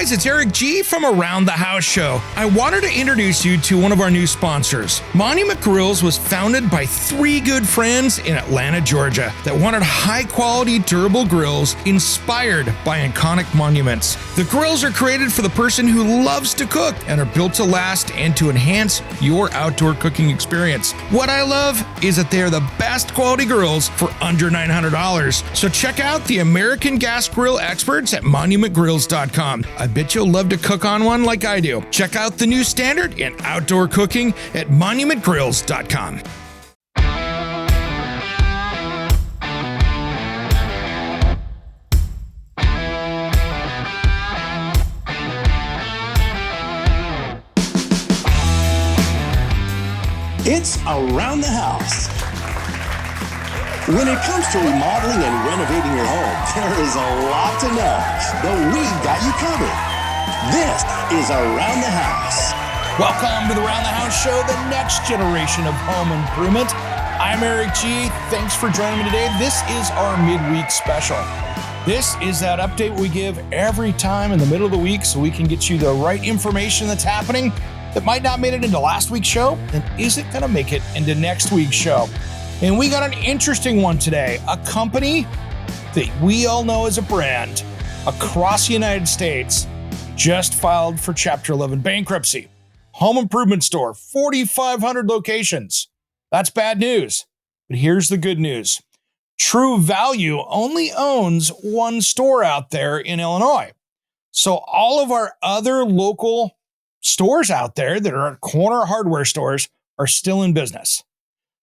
guys, it's Eric G from Around the House Show. I wanted to introduce you to one of our new sponsors. Monument Grills was founded by three good friends in Atlanta, Georgia that wanted high-quality, durable grills inspired by iconic monuments. The grills are created for the person who loves to cook and are built to last and to enhance your outdoor cooking experience. What I love is that they are the best quality grills for under $900. So check out the American gas grill experts at monumentgrills.com. I bet you'll love to cook on one like I do. Check out the new standard in outdoor cooking at monumentgrills.com. It's Around the House. When it comes to remodeling and renovating your home, there is a lot to know, but we've got you covered. This is Around the House. Welcome to the Around the House Show, the next generation of home improvement. I'm Eric G. Thanks for joining me today. This is our midweek special. This is that update we give every time in the middle of the week so we can get you the right information that's happening that might not made it into last week's show and isn't going to make it into next week's show. And we got an interesting one today. A company that we all know as a brand across the United States just filed for Chapter 11 bankruptcy. Home improvement store, 4,500 locations. That's bad news. But here's the good news. True Value only owns one store out there in Illinois. So all of our other local stores out there that are corner hardware stores are still in business.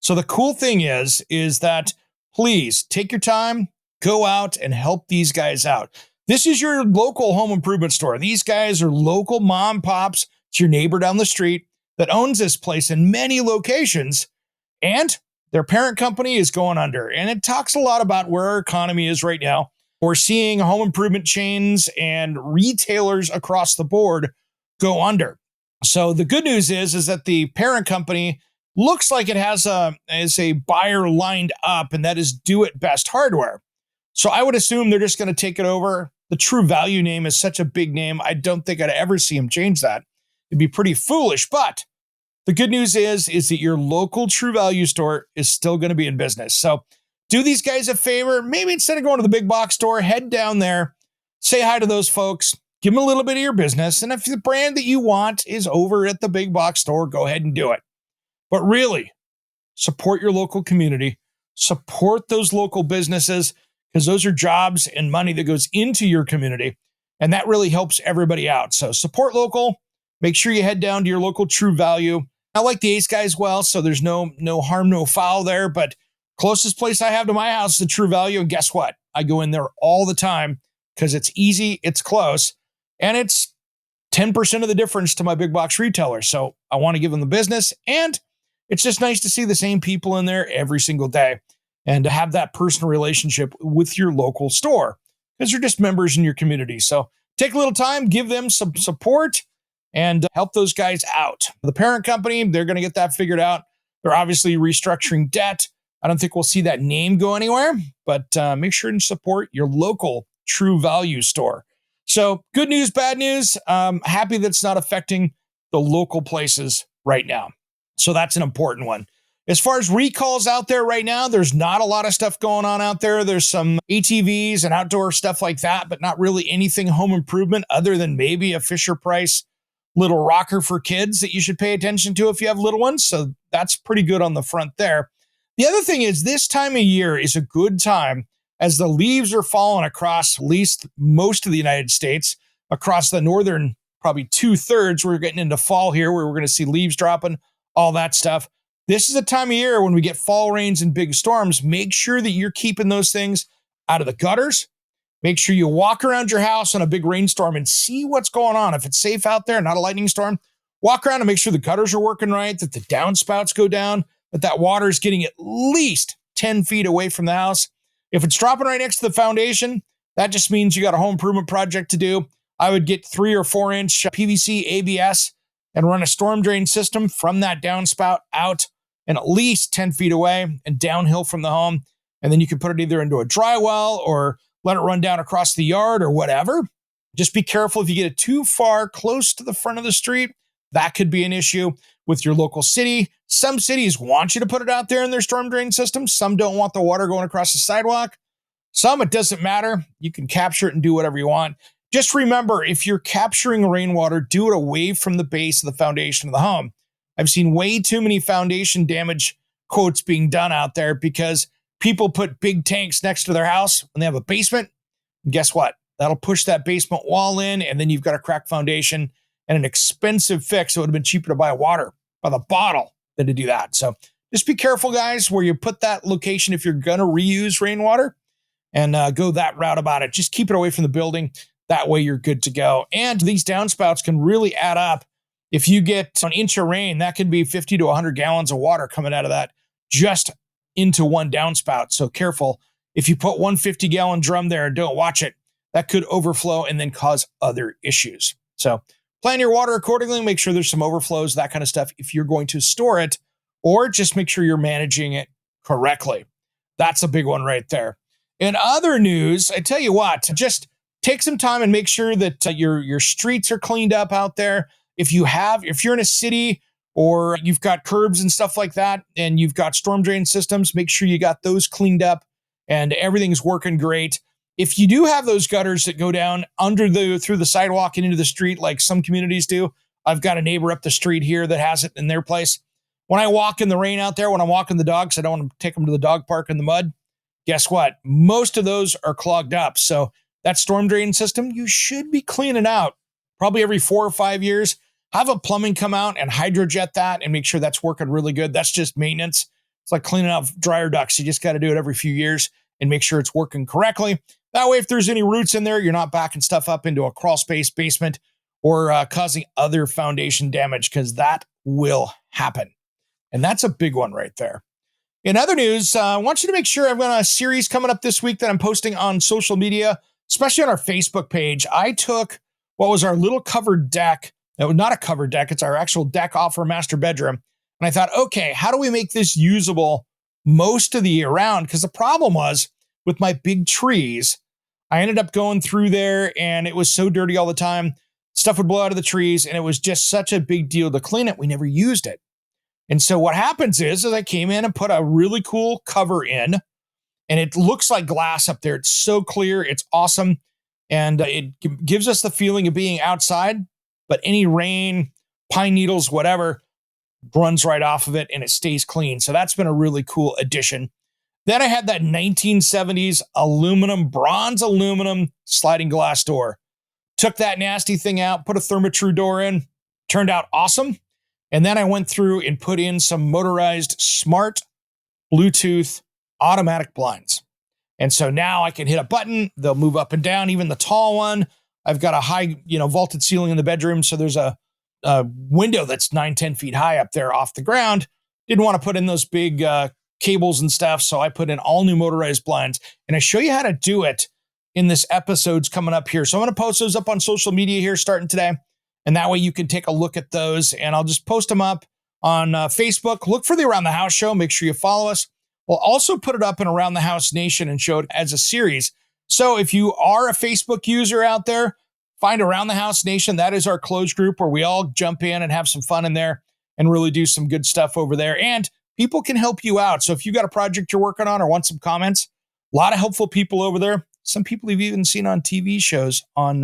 So the cool thing is that please take your time, go out and help these guys out. This is your local home improvement store. These guys are local mom pops. It's your neighbor down the street that owns this place in many locations, and their parent company is going under. And it talks a lot about where our economy is right now. We're seeing home improvement chains and retailers across the board go under. So the good news is that the parent company looks like it has a buyer lined up, and that is Do It Best Hardware. So I would assume they're just going to take it over. The True Value name is such a big name. I don't think I'd ever see them change that. It'd be pretty foolish. But the good news is that your local True Value store is still going to be in business. So do these guys a favor. Maybe instead of going to the big box store, head down there, say hi to those folks, give them a little bit of your business. And if the brand that you want is over at the big box store, go ahead and do it. But really, support your local community, support those local businesses, because those are jobs and money that goes into your community, and that really helps everybody out. So support local, make sure you head down to your local True Value. I like the Ace guys well, so there's no harm, no foul there, but closest place I have to my house is the True Value, and guess what? I go in there all the time because it's easy, it's close, and it's 10% of the difference to my big box retailer. So I want to give them the business, and it's just nice to see the same people in there every single day and to have that personal relationship with your local store because they're just members in your community. So take a little time, give them some support, and help those guys out. The parent company, they're going to get that figured out. They're obviously restructuring debt. I don't think we'll see that name go anywhere, but make sure to support your local True Value store. So good news, bad news. Happy that's not affecting the local places right now. So that's an important one. As far as recalls out there right now, there's not a lot of stuff going on out there. There's some ATVs and outdoor stuff like that, but not really anything home improvement other than maybe a Fisher-Price little rocker for kids that you should pay attention to if you have little ones. So that's pretty good on the front there. The other thing is this time of year is a good time as the leaves are falling across at least most of the United States, across the northern, probably 2/3. We're getting into fall here where we're going to see leaves dropping, all that stuff. This is a time of year when we get fall rains and big storms. Make sure that you're keeping those things out of the gutters. Make sure you walk around your house on a big rainstorm and see what's going on. If it's safe out there, not a lightning storm, walk around and make sure the gutters are working right, that the downspouts go down, that water is getting at least 10 feet away from the house. If it's dropping right next to the foundation, that just means you got a home improvement project to do. I would get 3 or 4 inch PVC ABS and run a storm drain system from that downspout out and at least 10 feet away and downhill from the home. And then you can put it either into a dry well or let it run down across the yard or whatever. Just be careful if you get it too far close to the front of the street. That could be an issue with your local city. Some cities want you to put it out there in their storm drain system. Some don't want the water going across the sidewalk. Some, it doesn't matter. You can capture it and do whatever you want. Just remember, if you're capturing rainwater, do it away from the base of the foundation of the home. I've seen way too many foundation damage quotes being done out there because people put big tanks next to their house when they have a basement. And guess what? That'll push that basement wall in, and then you've got a cracked foundation and an expensive fix. It would have been cheaper to buy water by the bottle than to do that. So just be careful, guys, where you put that location if you're going to reuse rainwater, and go that route about it. Just keep it away from the building. That way you're good to go. And these downspouts can really add up. If you get an inch of rain, that could be 50 to 100 gallons of water coming out of that just into one downspout. So careful. If you put 150-gallon drum there and don't watch it, that could overflow and then cause other issues. So plan your water accordingly. Make sure there's some overflows, that kind of stuff, if you're going to store it, or just make sure you're managing it correctly. That's a big one right there. In other news, I tell you what, just take some time and make sure that your streets are cleaned up out there. If you're in a city or you've got curbs and stuff like that, and you've got storm drain systems, make sure you got those cleaned up and everything's working great. If you do have those gutters that go down through the sidewalk and into the street, like some communities do, I've got a neighbor up the street here that has it in their place. When I walk in the rain out there, when I'm walking the dogs, I don't want to take them to the dog park in the mud. Guess what? Most of those are clogged up. So that storm drain system, you should be cleaning out probably every 4 or 5 years. Have a plumbing come out and hydrojet that and make sure that's working really good. That's just maintenance. It's like cleaning out dryer ducts. You just got to do it every few years and make sure it's working correctly. That way, if there's any roots in there, you're not backing stuff up into a crawl space basement or causing other foundation damage, because that will happen. And that's a big one right there. In other news, I want you to make sure I've got a series coming up this week that I'm posting on social media, especially on our Facebook page. I took what was our little covered deck. It was not a covered deck. It's our actual deck off our master bedroom. And I thought, okay, how do we make this usable most of the year round? Because the problem was with my big trees, I ended up going through there and it was so dirty all the time. Stuff would blow out of the trees and it was just such a big deal to clean it. We never used it. And so what happens is I came in and put a really cool cover in, and it looks like glass up there. It's so clear. It's awesome. And it gives us the feeling of being outside, but any rain, pine needles, whatever, runs right off of it and it stays clean. So that's been a really cool addition. Then I had that 1970s bronze aluminum sliding glass door. Took that nasty thing out, put a Therma-Tru door in, turned out awesome. And then I went through and put in some motorized smart Bluetooth automatic blinds. And so now I can hit a button. They'll move up and down, even the tall one. I've got a high, vaulted ceiling in the bedroom. So there's a window that's 9-10 feet high up there off the ground. Didn't want to put in those big cables and stuff. So I put in all new motorized blinds. And I show you how to do it in this episode's coming up here. So I'm going to post those up on social media here starting today. And that way you can take a look at those, and I'll just post them up on Facebook. Look for the Around the House show. Make sure you follow us. We'll also put it up in Around the House Nation and show it as a series. So if you are a Facebook user out there, find Around the House Nation. That is our closed group where we all jump in and have some fun in there and really do some good stuff over there. And people can help you out. So if you got a project you're working on or want some comments, a lot of helpful people over there. Some people you've even seen on TV shows on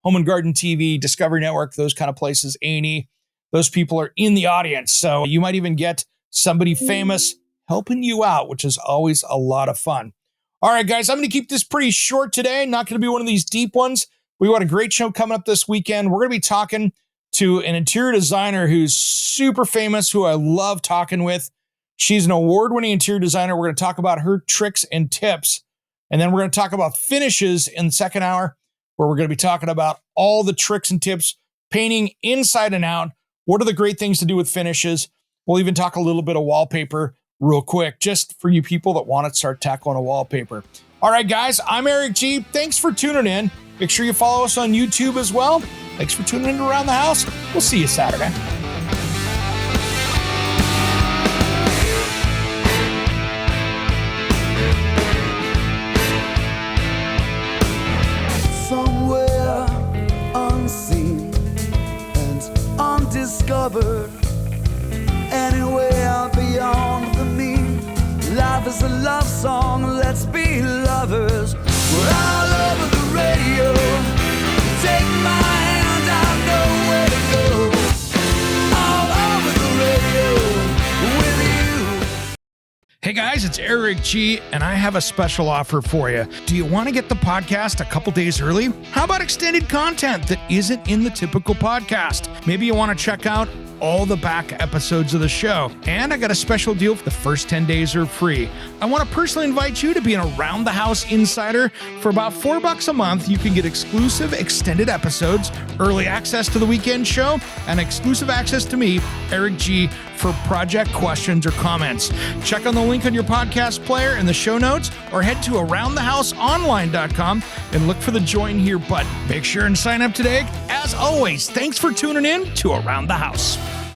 Home and Garden TV, Discovery Network, those kind of places, A&E. Those people are in the audience. So you might even get somebody famous helping you out, which is always a lot of fun. All right, guys, I'm going to keep this pretty short today. Not going to be one of these deep ones. We got a great show coming up this weekend. We're going to be talking to an interior designer who's super famous, who I love talking with. She's an award-winning interior designer. We're going to talk about her tricks and tips. And then we're going to talk about finishes in the second hour, where we're going to be talking about all the tricks and tips, painting inside and out. What are the great things to do with finishes? We'll even talk a little bit of wallpaper real quick, just for you people that want to start tackling a wallpaper. All right, guys, I'm Eric G. Thanks for tuning in. Make sure you follow us on YouTube as well. Thanks for tuning in to Around the House. We'll see you Saturday. Somewhere discovered. Anyway, beyond the mean. Life is a love song, let's be lovers. We're all over the radio. Take my hand, I know where to go. All over the radio with you. Hey guys, it's Eric G, and I have a special offer for you. Do you want to get the podcast a couple days early? How about extended content that isn't in the typical podcast? Maybe you want to check out all the back episodes of the show. And I got a special deal for the first 10 days are free. I want to personally invite you to be an Around the House insider. For about $4 a month, you can get exclusive extended episodes, early access to the weekend show, and exclusive access to me, Eric G, for project questions or comments. Check on the link on your podcast player in the show notes, or head to aroundthehouseonline.com and look for the join here button. Make sure and sign up today. As always, thanks for tuning in to Around the House.